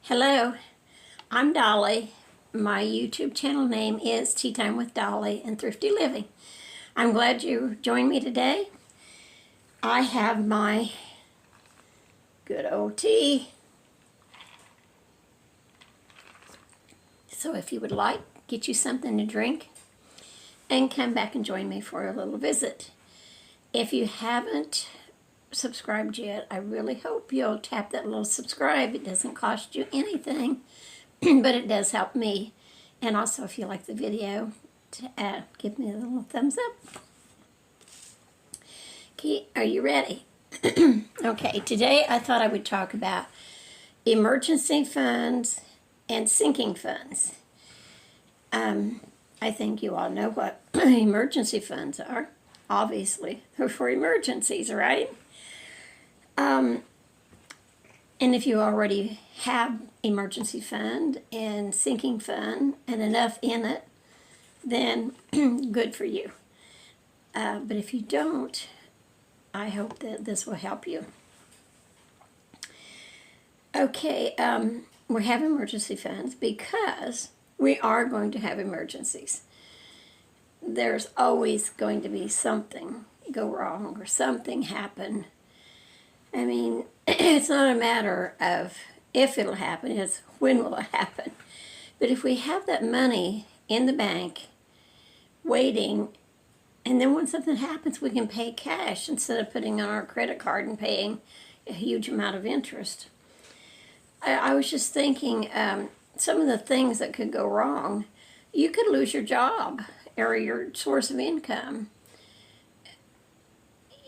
Hello, I'm Dolly. My YouTube channel name is Tea Time with Dolly and Thrifty Living. I'm glad you joined me today. I have my good old tea. So if you would like, get you something to drink and come back and join me for a little visit. If you haven't subscribed yet, I really hope you'll tap that little subscribe. It doesn't cost you anything, but it does help me. And also, if you like the video, to give me a little thumbs up. Okay, are you ready? Okay, today I thought I would talk about emergency funds and sinking funds. I think you all know what emergency funds are. Obviously, they're for emergencies, right? And if you already have emergency fund and sinking fund and enough in it, then good for you. But if you don't, I hope that this will help you. Okay, we have emergency funds because we are going to have emergencies. There's always going to be something go wrong or something happen. I mean, it's not a matter of if it'll happen, it's when will it happen. But if we have that money in the bank waiting, and then when something happens, we can pay cash instead of putting on our credit card and paying a huge amount of interest. I was just thinking, some of the things that could go wrong. You could lose your job or your source of income.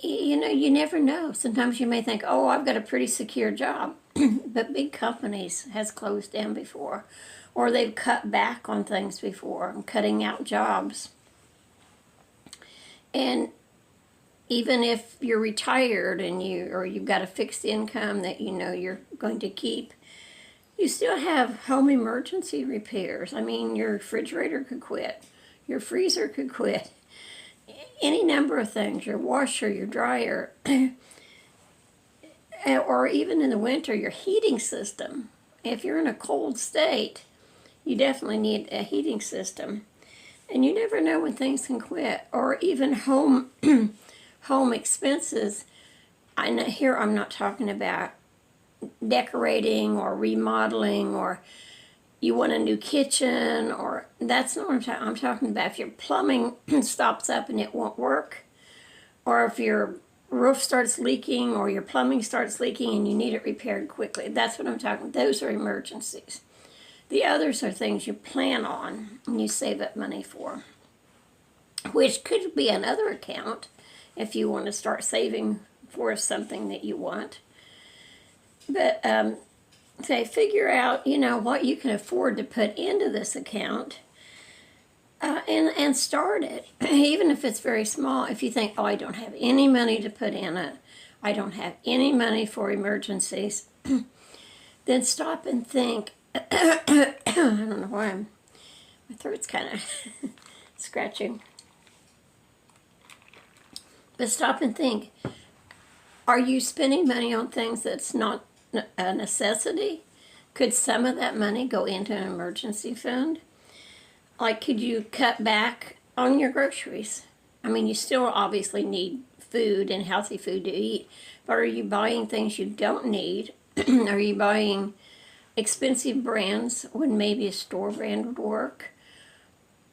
You know, you never know. Sometimes you may think, oh, I've got a pretty secure job. But big companies has closed down before. Or they've cut back on things before, cutting out jobs. And even if you're retired and you've got a fixed income that you know you're going to keep, you still have home emergency repairs. I mean, your refrigerator could quit. Your freezer could quit. Any number of things, your washer, your dryer, or even in the winter, your heating system. If you're in a cold state, you definitely need a heating system. And you never know when things can quit. Or even home expenses. I know here I'm not talking about decorating or remodeling, or you want a new kitchen, or that's not what I'm talking. I'm talking about if your plumbing stops up and it won't work, or if your roof starts leaking or your plumbing starts leaking and you need it repaired quickly. That's what I'm talking. Those are emergencies. The others are things you plan on and you save up money for, which could be another account if you want to start saving for something that you want. But say, figure out, you know, what you can afford to put into this account and start it. Even if it's very small, if you think, oh, I don't have any money to put in it, I don't have any money for emergencies, then stop and think. I don't know why my throat's kind of scratching. But stop and think, are you spending money on things that's not a necessity? Could some of that money go into an emergency fund? Like, could you cut back on your groceries? I mean, you still obviously need food and healthy food to eat, but are you buying things you don't need? Are you buying expensive brands when maybe a store brand would work?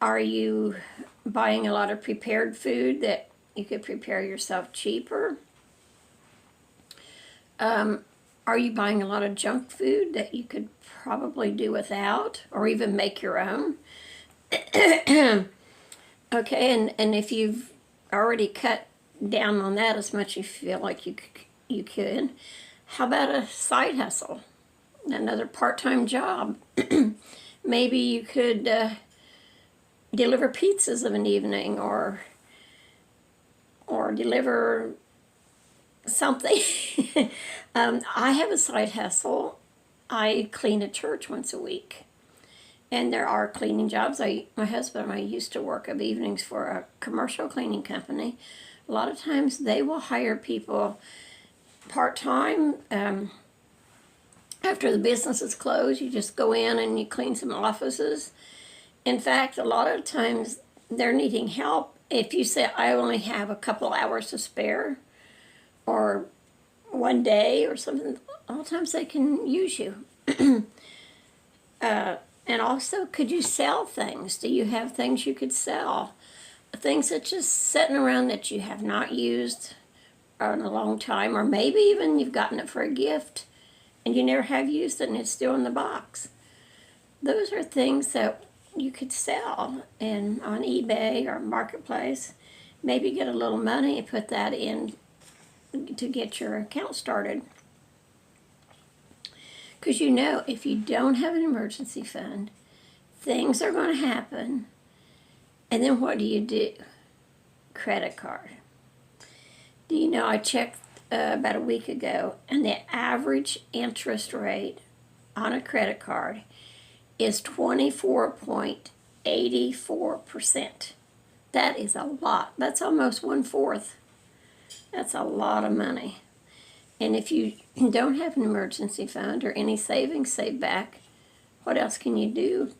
Are you buying a lot of prepared food that you could prepare yourself cheaper? Are you buying a lot of junk food that you could probably do without, or even make your own? Okay, and if you've already cut down on that as much as you feel like you could, how about a side hustle? Another part-time job. Maybe you could deliver pizzas of an evening, or deliver something. I have a side hustle. I clean a church once a week. And there are cleaning jobs. My husband and I used to work of evenings for a commercial cleaning company. A lot of times they will hire people part-time After the business is closed, you just go in and you clean some offices. In fact, a lot of times they're needing help. If you say, I only have a couple hours to spare, or one day or something, a lot of times they can use you. And also, could you sell things? Do you have things you could sell? Things that just sitting around that you have not used in a long time, or maybe even you've gotten it for a gift and you never have used it and it's still in the box. Those are things that you could sell and on eBay or Marketplace. Maybe get a little money and put that in to get your account started. Because you know, if you don't have an emergency fund, things are going to happen. And then what do? Credit card. Do you know, I checked about a week ago, and the average interest rate on a credit card is 24.84%. That is a lot. That's almost 1/4. That's a lot of money. And if you don't have an emergency fund or any savings saved back, what else can you do?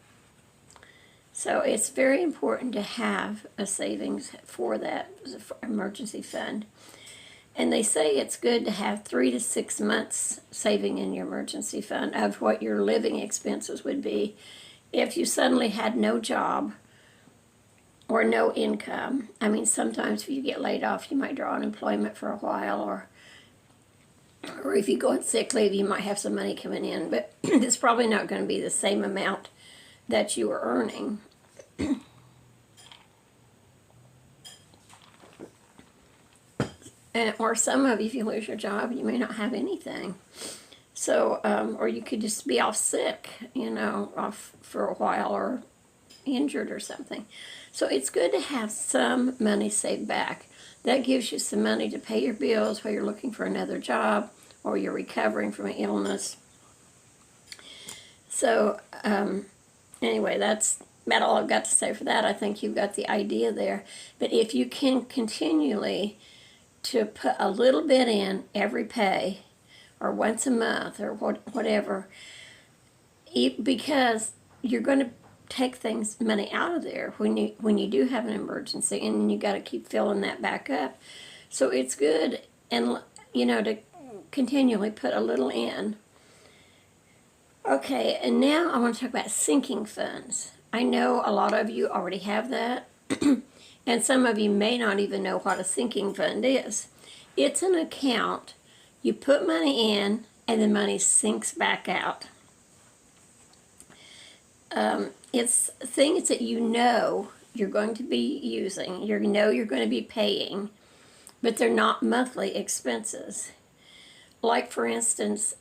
So it's very important to have a savings for that emergency fund. And they say it's good to have 3 to 6 months saving in your emergency fund of what your living expenses would be if you suddenly had no job or no income. I mean, sometimes if you get laid off, you might draw unemployment for a while, or if you go on sick leave, you might have some money coming in, but it's probably not going to be the same amount that you were earning. Or some of you, if you lose your job, you may not have anything. So, or you could just be off sick, off for a while, or injured or something. So it's good to have some money saved back. That gives you some money to pay your bills while you're looking for another job or you're recovering from an illness. So anyway, that's about all I've got to say for that. I think you've got the idea there. But if you can continually to put a little bit in every pay or once a month or whatever, because you're going to take money out of there when you do have an emergency, and you got to keep filling that back up. So it's good, and to continually put a little in. Okay, and now I want to talk about sinking funds. I know a lot of you already have that, and some of you may not even know what a sinking fund is. It's an account you put money in, and the money sinks back out. It's things that you're going to be using, you're going to be paying, but they're not monthly expenses. Like, for instance,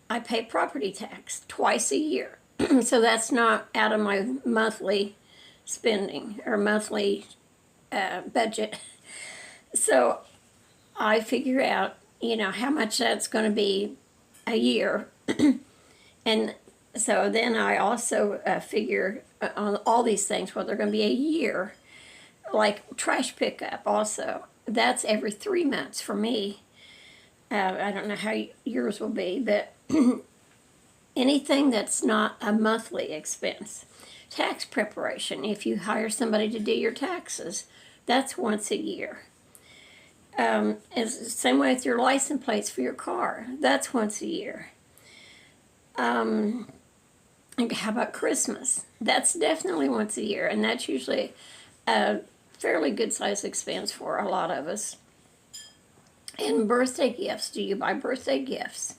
I pay property tax twice a year, so that's not out of my monthly spending or monthly budget. So I figure out, how much that's going to be a year, and so then I also figure on all these things what they're going to be a year. Like trash pickup also. That's every 3 months for me. I don't know how yours will be, but anything that's not a monthly expense. Tax preparation. If you hire somebody to do your taxes, that's once a year. It's the same way with your license plates for your car. That's once a year. How about Christmas? That's definitely once a year, and that's usually a fairly good size expense for a lot of us. And birthday gifts. Do you buy birthday gifts?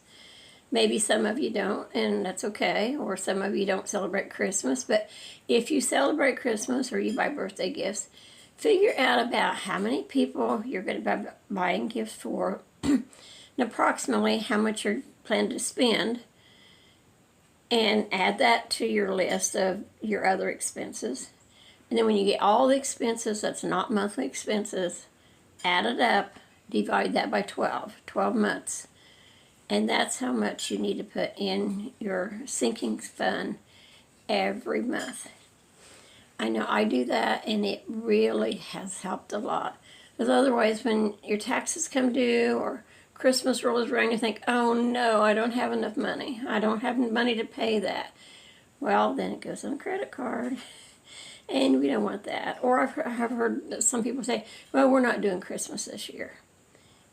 Maybe some of you don't, and that's okay, or some of you don't celebrate Christmas, but if you celebrate Christmas or you buy birthday gifts, figure out about how many people you're going to be buying gifts for, and approximately how much you're planning to spend, and add that to your list of your other expenses. And then when you get all the expenses that's not monthly expenses, add it up, divide that by 12 months. And that's how much you need to put in your sinking fund every month. I know I do that, and it really has helped a lot. Because otherwise, when your taxes come due or Christmas rolls around, you think, oh no, I don't have enough money. I don't have money to pay that. Well, then it goes on a credit card. And we don't want that. Or I've heard some people say, well, we're not doing Christmas this year.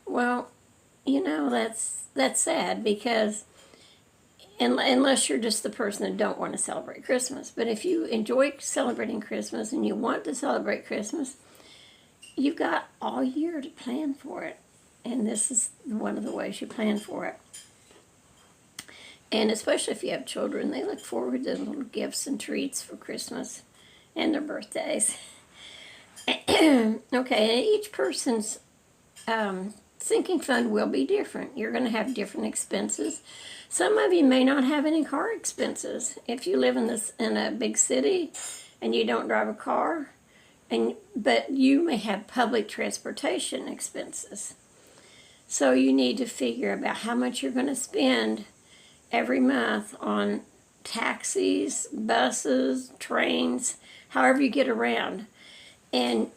Well, that's sad, because unless you're just the person that don't want to celebrate Christmas. But if you enjoy celebrating Christmas and you want to celebrate Christmas, you've got all year to plan for it. And this is one of the ways you plan for it. And especially if you have children, they look forward to little gifts and treats for Christmas and their birthdays. Okay, and each person's sinking fund will be different. You're going to have different expenses. Some of you may not have any car expenses. If you live in a big city and you don't drive a car, but you may have public transportation expenses. So you need to figure about how much you're going to spend every month on taxis, buses, trains, however you get around, and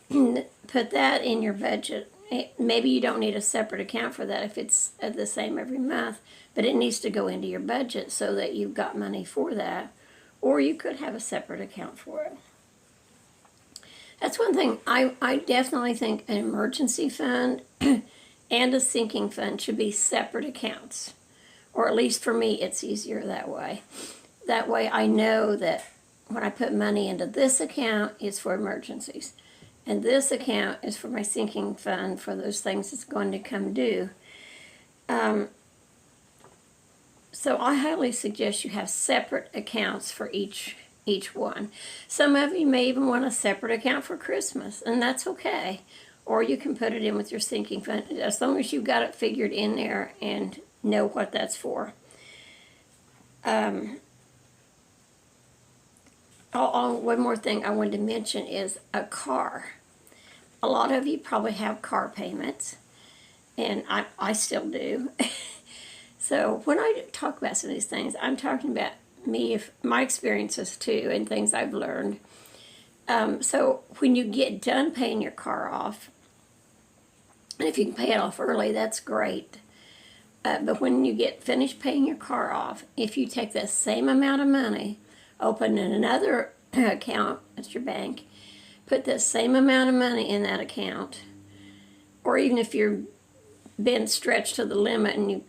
put that in your budget. Maybe you don't need a separate account for that if it's the same every month, but it needs to go into your budget so that you've got money for that, or you could have a separate account for it. That's one thing. I definitely think an emergency fund and a sinking fund should be separate accounts, or at least for me it's easier that way. That way I know that when I put money into this account, it's for emergencies. And this account is for my sinking fund for those things that's going to come due. So I highly suggest you have separate accounts for each one. Some of you may even want a separate account for Christmas, and that's okay. Or you can put it in with your sinking fund, as long as you've got it figured in there and know what that's for. One more thing I wanted to mention is a car. A lot of you probably have car payments, and I still do. So when I talk about some of these things, I'm talking about my experiences too, and things I've learned. So when you get done paying your car off, and if you can pay it off early, that's great. But when you get finished paying your car off, if you take the same amount of money, open another account at your bank, put the same amount of money in that account, or even if you're been stretched to the limit and you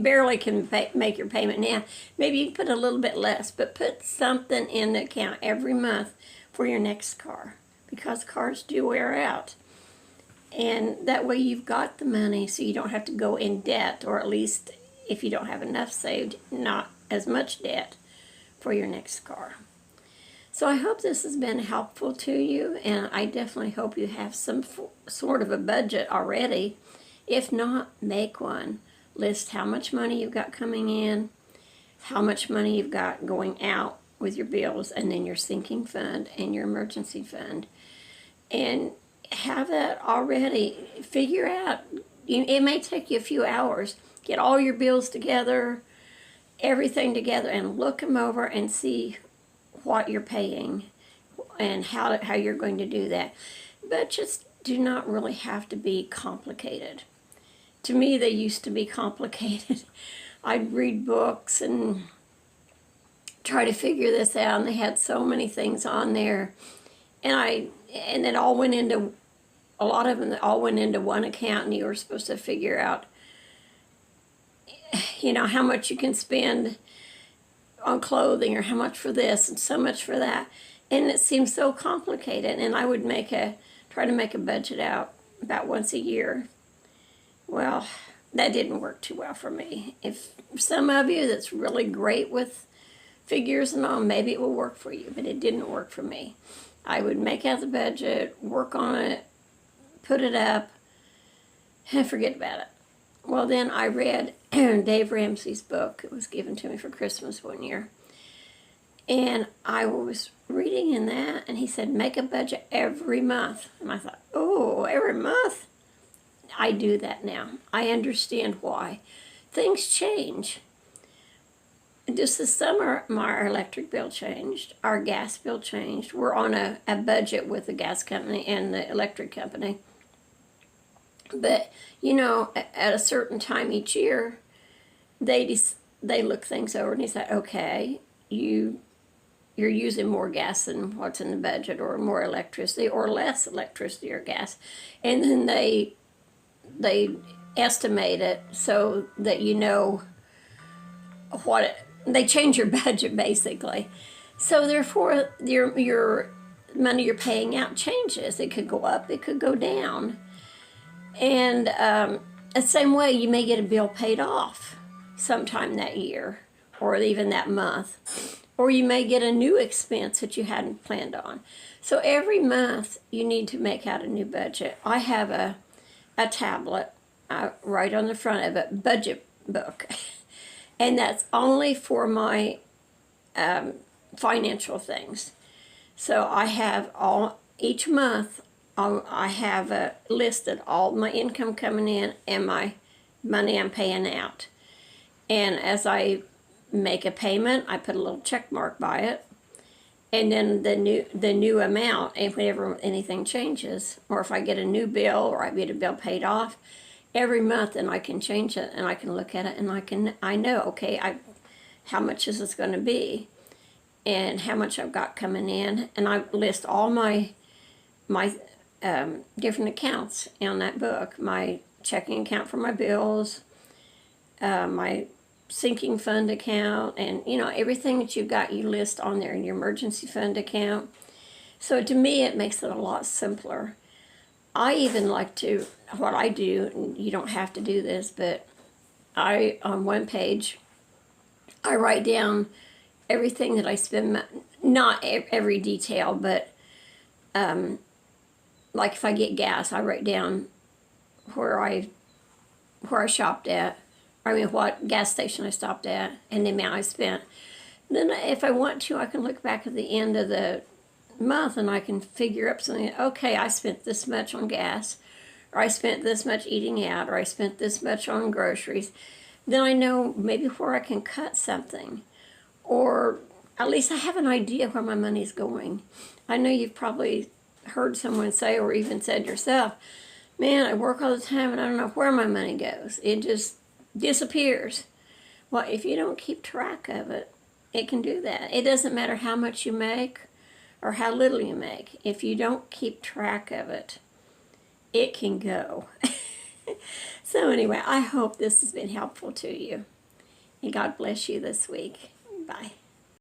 barely can make your payment now, maybe you can put a little bit less, but put something in the account every month for your next car, because cars do wear out. And that way you've got the money so you don't have to go in debt, or at least if you don't have enough saved, not as much debt for your next car. So I hope this has been helpful to you, and I definitely hope you have some sort of a budget already. If not, make one. List how much money you've got coming in, how much money you've got going out with your bills, and then your sinking fund and your emergency fund. And have that already. Figure out, it may take you a few hours. Get all your bills together, everything together, and look them over and see what you're paying and how you're going to do that. But just do not really have to be complicated. To me, they used to be complicated. I'd read books and try to figure this out, and they had so many things on there, and it all went into, a lot of them all went into one account, and you were supposed to figure out, how much you can spend on clothing, or how much for this and so much for that. And it seems so complicated, and I would try to make a budget out about once a year. Well, that didn't work too well for me. If some of you that's really great with figures and all, maybe it will work for you, but it didn't work for me. I would make out the budget, work on it, put it up, and forget about it. Well, then I read Dave Ramsey's book. It was given to me for Christmas one year. And I was reading in that, and he said, make a budget every month. And I thought, oh, every month? I do that now. I understand why. Things change. Just this summer, our electric bill changed. Our gas bill changed. We're on a budget with the gas company and the electric company. But you know, at a certain time each year, they look things over and they say, okay, you're using more gas than what's in the budget, or more electricity, or less electricity or gas, and then they estimate it so that you know what they change your budget basically. So therefore, your money you're paying out changes. It could go up, it could go down, and the same way you may get a bill paid off sometime that year, or even that month, or you may get a new expense that you hadn't planned on. So every month you need to make out a new budget. I have a tablet, right on the front of it, budget book, and that's only for my financial things. So I have each month I have listed all my income coming in and my money I'm paying out. And as I make a payment, I put a little check mark by it, and then the new amount. And whenever anything changes, or if I get a new bill or I get a bill paid off, every month, and I can change it, and I can look at it, and I know, okay, how much is this going to be, and how much I've got coming in, and I list all my different accounts on that book. My checking account for my bills, my sinking fund account, and you know, everything that you've got, you list on there in your emergency fund account. So to me, it makes it a lot simpler. I even like to, what I do, and you don't have to do this, but on one page, I write down everything that I spend, not every detail, but like if I get gas, I write down where I shopped at, I mean, what gas station I stopped at, and the amount I spent. Then if I want to, I can look back at the end of the month and I can figure up something. Okay, I spent this much on gas, or I spent this much eating out, or I spent this much on groceries. Then I know maybe where I can cut something, or at least I have an idea where my money's going. I know you've probably heard someone say, or even said yourself, man, I work all the time and I don't know where my money goes. It just disappears. Well, if you don't keep track of it, it can do that. It doesn't matter how much you make or how little you make. If you don't keep track of it, it can go. So anyway, I hope this has been helpful to you. And God bless you this week. Bye.